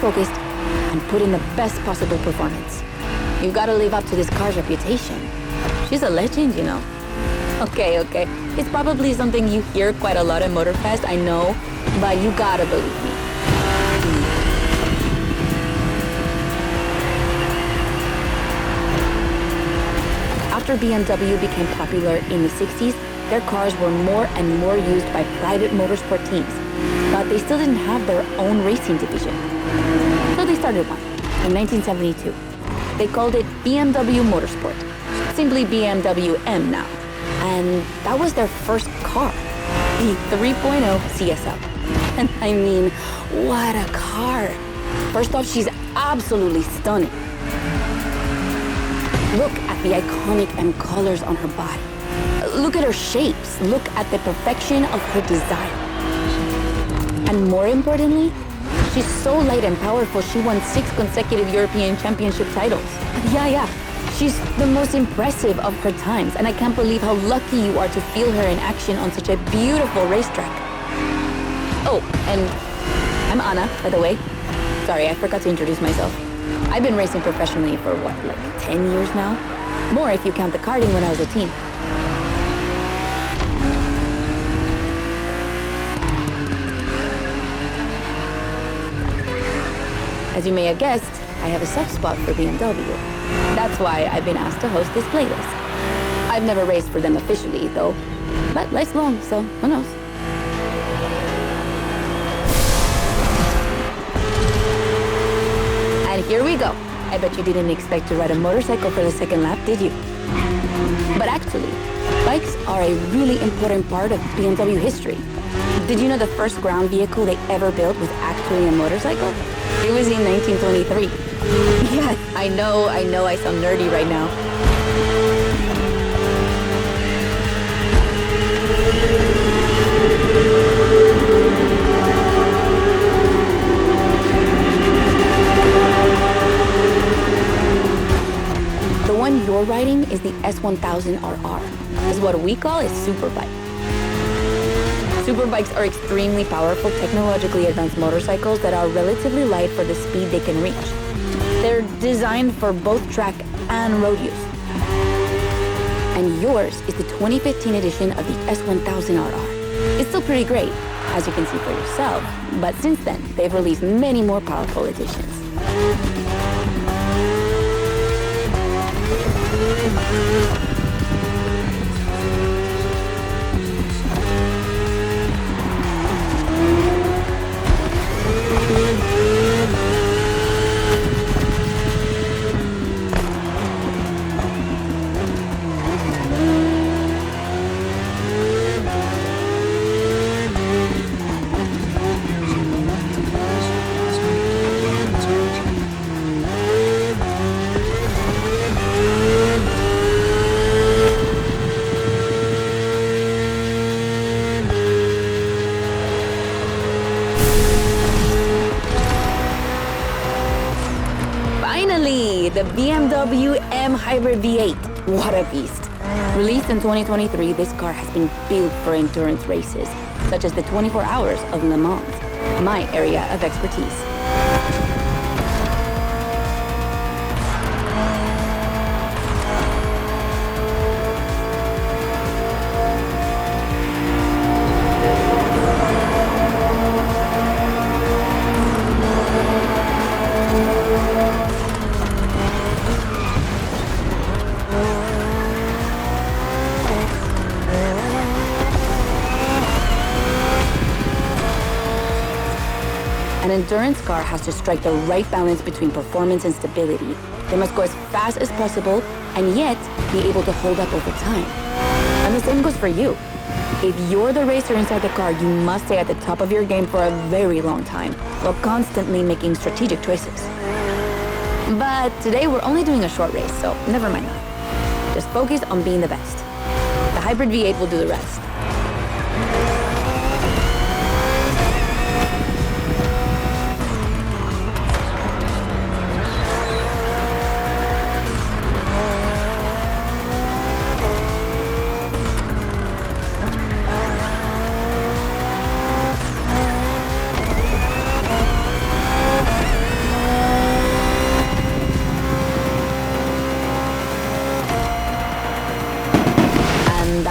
focused, and put in the best possible performance. You've got to live up to this car's reputation. She's a legend, you know. Okay. It's probably something you hear quite a lot at Motorfest, I know, but you gotta believe me. After BMW became popular in the 60s, their cars were more and more used by private motorsport teams, but they still didn't have their own racing division. So they started one in 1972. They called it BMW Motorsport, simply BMW M now. And that was their first car, the 3.0 CSL. And I mean, what a car. First off, she's absolutely stunning. Look at the iconic M colors on her body. Look at her shapes. Look at the perfection of her design. And more importantly, she's so light and powerful, she won 6 consecutive European Championship titles. Yeah. She's the most impressive of her times, and I can't believe how lucky you are to feel her in action on such a beautiful racetrack. Oh, and I'm Anna, by the way. Sorry, I forgot to introduce myself. I've been racing professionally for what, like 10 years now? More if you count the karting when I was a teen. As you may have guessed, I have a soft spot for BMW. That's why I've been asked to host this playlist. I've never raced for them officially, though, but life's long, so who knows? And here we go. I bet you didn't expect to ride a motorcycle for the second lap, did you? But actually, bikes are a really important part of BMW history. Did you know the first ground vehicle they ever built was actually a motorcycle? It was in 1923. Yeah, I know I sound nerdy right now. The one you're riding is the S1000RR. It's what we call a superbike. Superbikes are extremely powerful, technologically advanced motorcycles that are relatively light for the speed they can reach. They're designed for both track and road use. And yours is the 2015 edition of the S1000RR. It's still pretty great, as you can see for yourself, but since then, they've released many more powerful editions. The BMW M Hybrid V8. What a beast. Released in 2023, this car has been built for endurance races, such as the 24 Hours of Le Mans, my area of expertise. An endurance car has to strike the right balance between performance and stability. They must go as fast as possible and yet be able to hold up over time. And the same goes for you. If you're the racer inside the car, you must stay at the top of your game for a very long time, while constantly making strategic choices. But today we're only doing a short race, so never mind that. Just focus on being the best. The Hybrid V8 will do the rest.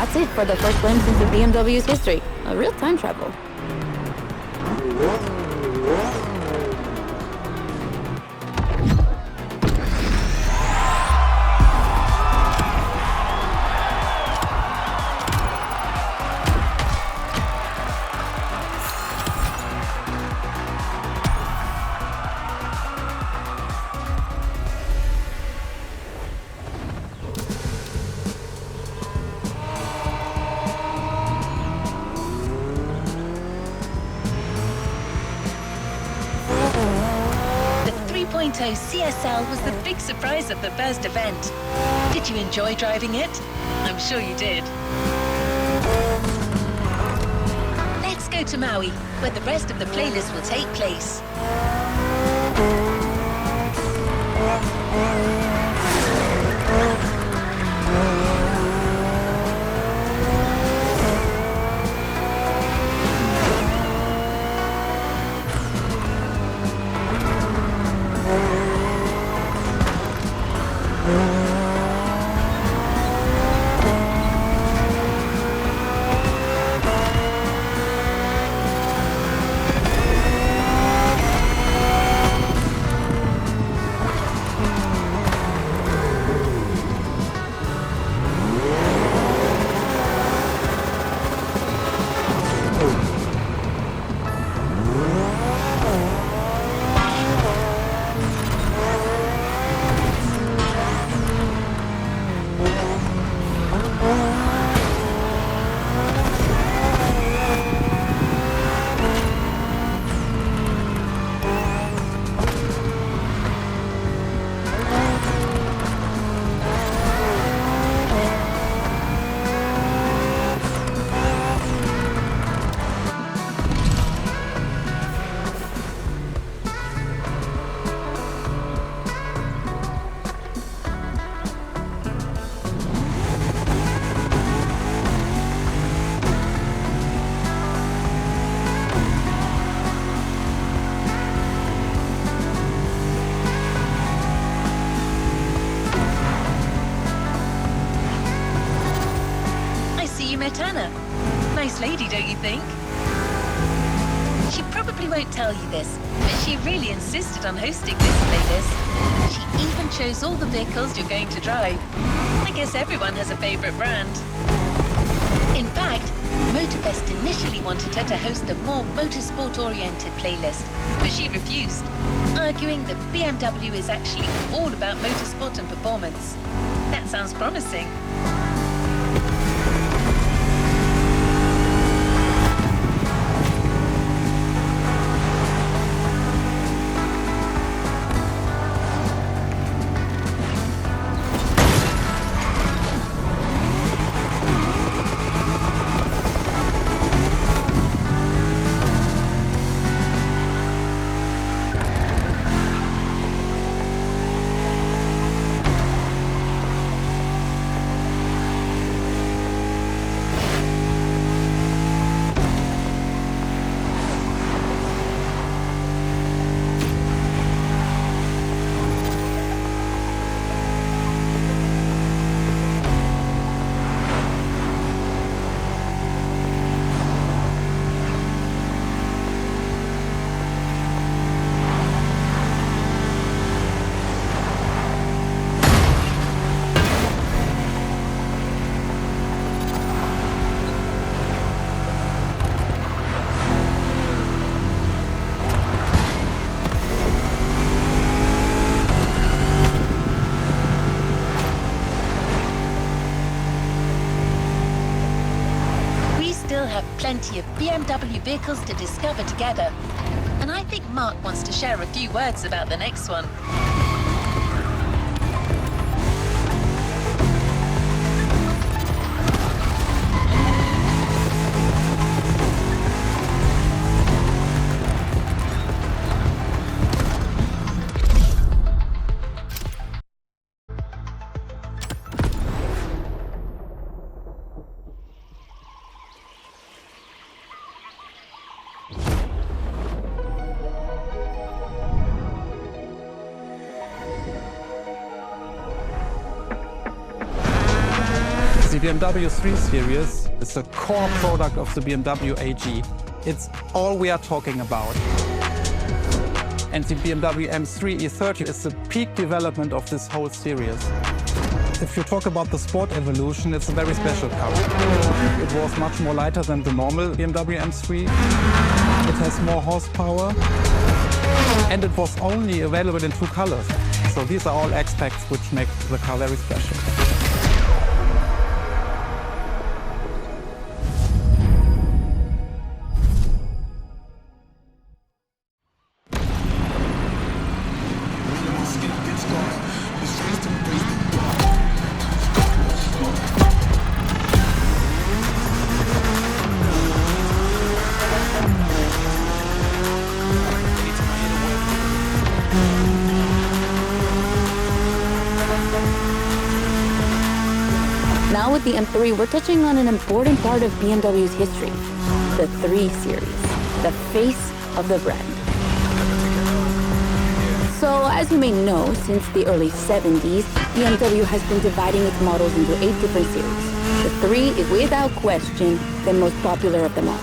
that's it for the first glimpse into BMW's history. A real time travel. The 3.0 CSL was the big surprise of the first event. Did you enjoy driving it? I'm sure you did. Let's go to Maui, where the rest of the playlist will take place. Anna. Nice lady, don't you think? She probably won't tell you this, but she really insisted on hosting this playlist. She even chose all the vehicles you're going to drive. I guess everyone has a favorite brand. In fact, Motorfest initially wanted her to host a more motorsport-oriented playlist, but she refused, arguing that BMW is actually all about motorsport and performance. That sounds promising. Plenty of BMW vehicles to discover together, and I think Mark wants to share a few words about the next one. The BMW 3 Series is a core product of the BMW AG. It's all we are talking about. And the BMW M3 E30 is the peak development of this whole series. If you talk about the sport evolution, it's a very special car. It was much more lighter than the normal BMW M3. It has more horsepower. And it was only available in 2 colors. So these are all aspects which make the car very special. Now with the M3, we're touching on an important part of BMW's history, the 3 Series, the face of the brand. So, as you may know, since the early 70s, BMW has been dividing its models into 8 different series. The 3 is without question the most popular of them all.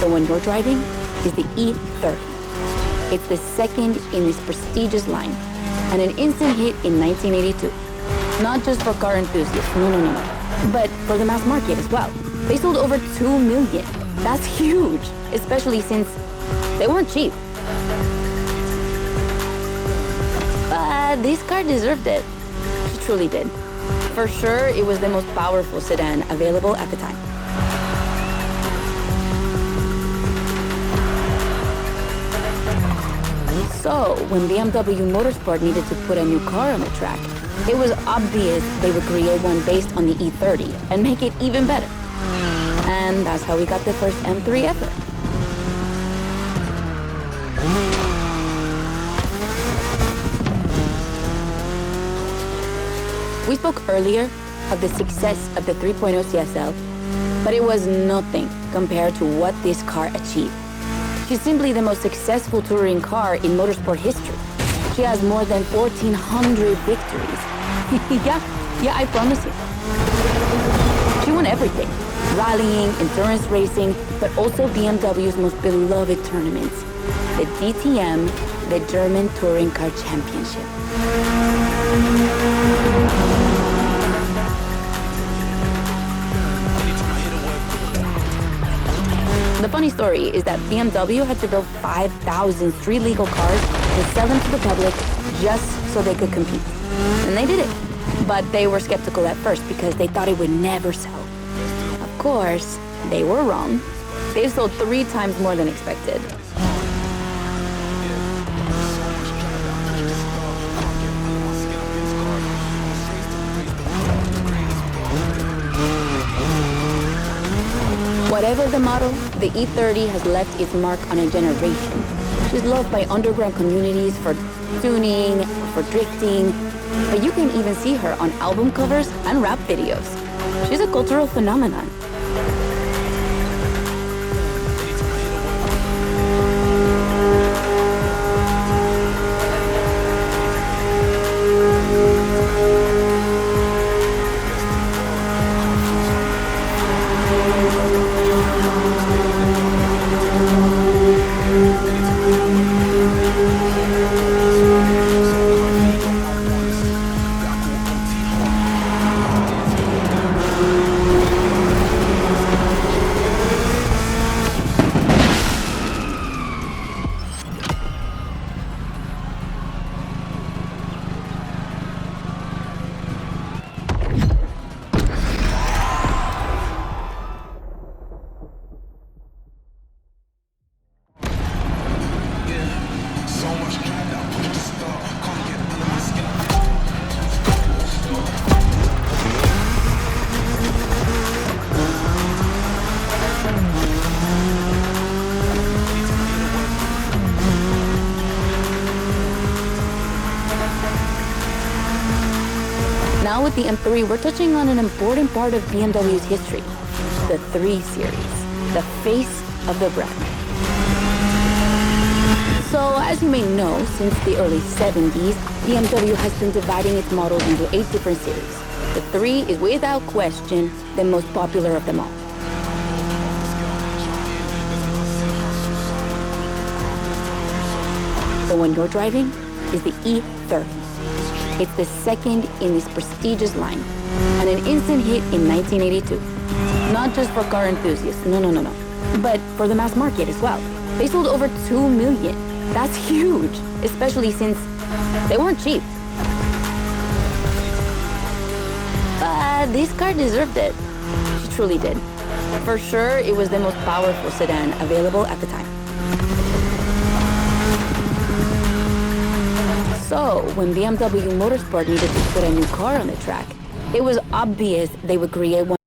The one you're driving is the E30. It's the second in this prestigious line, and an instant hit in 1982. Not just for car enthusiasts, no, but for the mass market as well. They sold over 2 million. That's huge, especially since they weren't cheap. But this car deserved it. It truly did. For sure, it was the most powerful sedan available at the time. So, when BMW Motorsport needed to put a new car on the track, it was obvious they would create one based on the E30 and make it even better. And that's how we got the first M3 ever. We spoke earlier of the success of the 3.0 CSL, but it was nothing compared to what this car achieved. She's simply the most successful touring car in motorsport history. She has more than 1,400 victories. yeah, I promise you. She won everything. Rallying, endurance racing, but also BMW's most beloved tournaments. The DTM, the German Touring Car Championship. The funny story is that BMW had to build 5,000 street legal cars and sell them to the public just so they could compete. And they did it. But they were skeptical at first because they thought it would never sell. Of course, they were wrong. They've sold 3 times more than expected. Whatever the model, the E30 has left its mark on a generation. She's loved by underground communities for tuning, for drifting, but you can even see her on album covers and rap videos. She's a cultural phenomenon. Now with the M3, we're touching on an important part of BMW's history, the 3 Series, the face of the brand. So, as you may know, since the early 70s, BMW has been dividing its models into 8 different series. The 3 is without question the most popular of them all. The one you're driving is the E30. It's the second in this prestigious line, and an instant hit in 1982. Not just for car enthusiasts, no, but for the mass market as well. They sold over 2 million. That's huge, especially since they weren't cheap. But this car deserved it. She truly did. For sure, it was the most powerful sedan available at the time. So, when BMW Motorsport needed to put a new car on the track, it was obvious they would create one